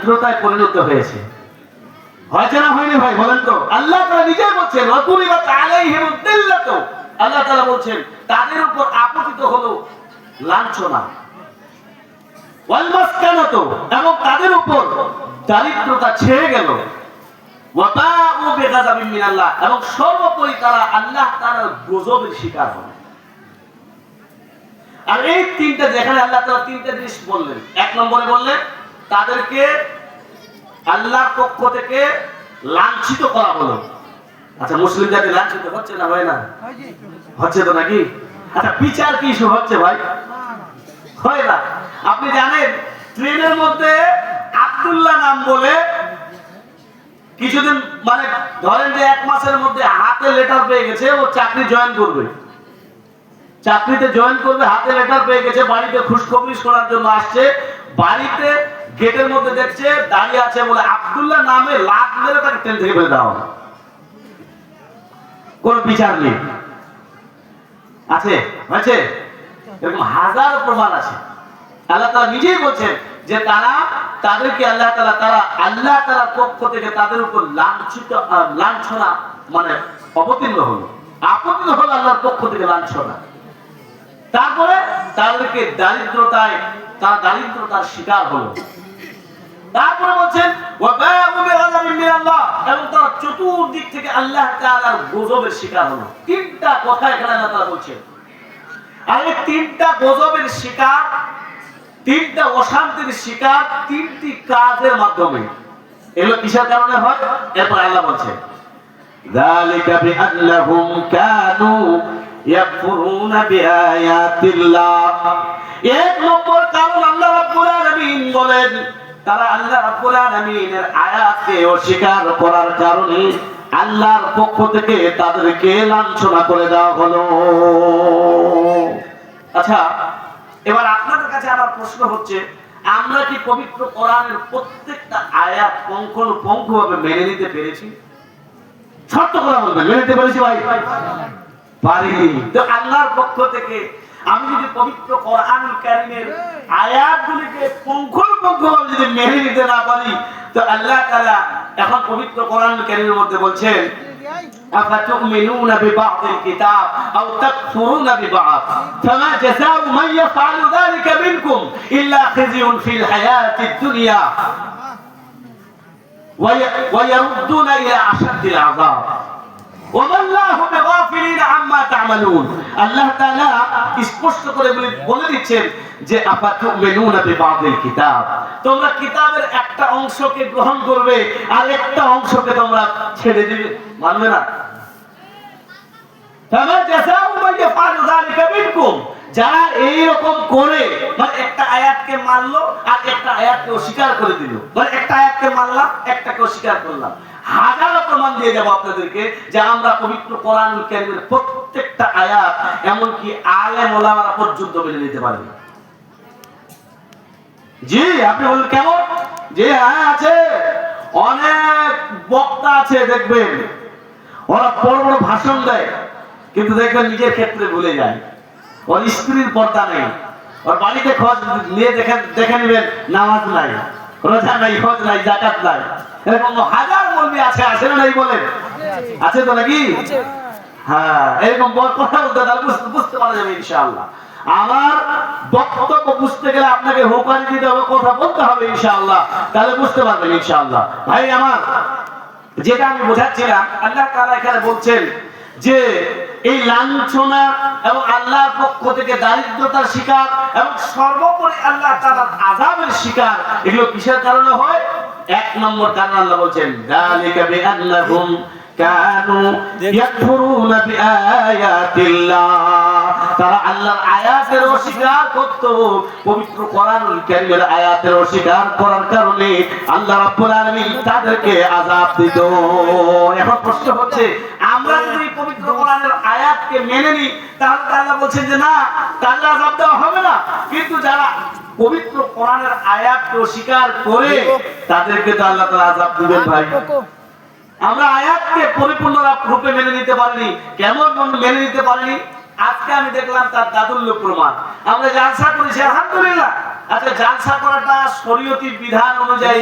দারিদ্রতায় পরিণত হয়েছে। হয়েছে না হয়নি ভাই বলেন তো? আল্লাহ তাআলা নিজেই বলছেন ওয়াকুরিবাত আলাইহিমুদ দিল্লাতু, আল্লাহ তাআলা বলছেন তাদের উপর আপতিত হলো লাঞ্ছনা, ওয়াল মাসকানাতু, এবং তাদের উপর দারিদ্রতা ছেয়ে গেল, ওয়া বাউ বিগাযাবিন মিনাল্লাহ, এবং সর্বোপরি তারা আল্লাহ তাআলার গজবের শিকার হবে। আর এই তিনটা, যেখানে আল্লাহ তাআলা তিনটা জিনিস বললেন, এক নম্বরে বললেন তাদেরকে আল্লাহর পক্ষ থেকে লাঞ্ছিত করা হলো। আচ্ছা, মুসলিম জাতি লাঞ্ছিত হচ্ছে না হয় না? হচ্ছে তো নাকি? আচ্ছা, বিচার কি শুরু হচ্ছে ভাই? হয় না। আপনি জানেন ট্রেনের মধ্যে আব্দুল্লাহ নাম বলে কিছুদিন, মানে ধরেন যে 1 মাসের মধ্যে হাতে লেটার পেয়ে গেছে, ও চাকরি জয়েন করবে, চাকরিতে জয়েন করবে, হাতে লেটার পেয়ে গেছে, বাড়িতে খুশখবরি শোনার জন্য আসছে, বাড়িতে গেটের মধ্যে দেখছে দাঁড়িয়ে আছে বলে আব্দুল্লাহ নামে লাত মেরে তাকে ট্রেন থেকে ফেলে দেওয়া, কোন বিচার নেই। আছে হয়েছে এরকম হাজার প্রমাণ আছে। আল্লাহ তাআলা নিজেই বলছেন যে তাদেরকে আল্লাহ তাআলার পক্ষ থেকে তাদের উপর লাঞ্ছনা, মানে অবতীর্ণ হলো, আপতিত হলো আল্লাহর পক্ষ থেকে লাঞ্ছনা। তারপরে তাদেরকে তারা দারিদ্রতার শিকার হলো। তারপরে বলছেন ওয়া বাউ বিগাযাবিন মিনাল্লাহ, এবং তারা চতুর্দিক থেকে আল্লাহ তাআলার গজবের শিকার হলো। তিনটা কথা এখানে আল্লাহ তাআলা বলছেন। আর এই তিনটা গজবের শিকার, তিনটা অশান্তির শিকার তিনটি কাজের মাধ্যমে। এগুলো কিসের কারণে হয়? এরপর আল্লাহ বলছেন যালিকা বিআন্নাহুম কানু ইয়াকফুরুনা বিআয়াতিল্লাহ। এক নম্বর কারণ আল্লাহ রাব্বুল আলামিন বলেন তারা আল্লাহ রাব্বুল আলামিনের আয়াতকে অস্বীকার করার কারণে আল্লাহর পক্ষ থেকে তাদেরকে লাঞ্ছনা করে দেওয়া হলো। আচ্ছা, এবার আপনাদের কাছে আমার প্রশ্ন হচ্ছে, আমরা কি পবিত্র কোরআনের প্রত্যেকটা আয়াত পুঙ্খানুপুঙ্খভাবে মেনে নিতে পেরেছি? ছোট্ট করে বলবেন, মেনে নিতে পেরেছি ভাই? পারিনি। তো আল্লাহর পক্ষ থেকে আমি যদি পবিত্র কোরআনুল কারীমের আয়াতগুলিকে পুঙ্খানুপুঙ্খভাবে যদি মেনে নিতে না পারি, তো আল্লাহ তাআলা এখন পবিত্র কোরআনুল কারীমের মধ্যে বলছেন আফাতুমিনুনা বিবা'দিল কিতাব আও তাকফুরুনা বিবা'দ ফামা জাযাউ মান ইয়াফআলু যালিকা মিনকুম ইল্লা খিzyun ফিল হায়াতিদ দুনিয়া ওয়া ইয়ারুদ্দুনা ইলা আশাদ্দিল আযাব ওয়াল্লাহু বিগাফিলিন আম্মা তা'মালুন। আল্লাহ তাআলা স্পষ্ট করে বলে দিচ্ছেন যে আফাতুমিনুনা বিবা'দিল কিতাব, তোমরা কিতাবের একটা অংশকে গ্রহণ করবে আর একটা অংশকে তোমরা ছেড়ে দিবে, মানবে না। ফামা জাযাউ মান ইয়াফআলু যালিকা মিনকুম, যারা এইরকম করে, মানে একটা আয়াতকে মানলো আর একটা আয়াতকে অস্বীকার করে দিল, মানে একটা আয়াতকে মানলাম একটাকে অস্বীকার করলাম, হাজারো প্রমাণ দিয়ে যাব আপনাদেরকে যে আমরা পবিত্র কোরআনুল কারীমের প্রত্যেকটা আয়াত, এমনকি আলেম ওলামারা পর্যন্ত মেনে নিতে পারবে। জি, আপনি বলেন কেমন? যে হ্যাঁ আছে, অনেক বক্তা আছে দেখবেন, ওরা বড় বড় ভাষণ দেয়, কিন্তু দেখবেন নিজের ক্ষেত্রে ভুলে যায়। ওর স্ত্রীর পর্দা নেই, ওর বাড়িতে খোঁজ নিয়ে দেখে নেবেন, নামাজ নাই, রোজা নাই, হজ নাই, যাকাত নাই। এরকম হাজার মৌলবি আছে, আছে না নাই বলেন? আছে তো নাকি? হ্যাঁ, এরকম কথা বলতে তাহলে বুঝতে পারা যাবে ইনশাআল্লাহ। আমার বক্তব্য বুঝতে গেলে আপনাকে হুঁকারি দিতে হবে, কথা বলতে হবে ইনশাআল্লাহ, তাহলে বুঝতে পারবেন ইনশাআল্লাহ। ভাই আমার, যেটা আমি বোঝাচ্ছিলাম, আল্লাহ তাআলা এখানে বলছেন যে এই লাঞ্ছনা এবং আল্লাহর পক্ষ থেকে দারিদ্রতার শিকার এবং সর্বোপরি আল্লাহ তাআলার আযাবের শিকার, এগুলো কিসের কারণে হয়? এক নম্বর কারণ আল্লাহ বলছেন যালিকা বিআন্নাহুম কানু ইয়াকফুরুনা বিআয়াতিল্লাহ, তারা আল্লাহর আয়াতের অস্বীকার করত, পবিত্র কোরআনুল কারীমের আয়াতের অস্বীকার করার কারণে আল্লাহ রাব্বুল আলামিন তাদেরকে আযাব দিত। এখন প্রশ্ন হচ্ছে, আমরা যদি পবিত্র কোরআনের আয়াতকে মেনে নিই, তাহলে আল্লাহ বলছেন যে না, তাহলে আযাব দেওয়া হবে না। কিন্তু যারা পবিত্র কোরআনের আয়াতকে অস্বীকার করে, তাদেরকে তো আল্লাহ তাআলা আযাব দিবেন ভাই। আমরা আয়াতকে পরিপূর্ণ রূপে মেনে নিতে পারিনি। কেমন মেনে নিতে পারিনি? আজকে আমি দেখলাম তার দাদুল্য প্রমাণ। আমরা জালসা করেছি আলহামদুলিল্লাহ। আচ্ছা, জালসা করাটা শরীয়তি বিধান অনুযায়ী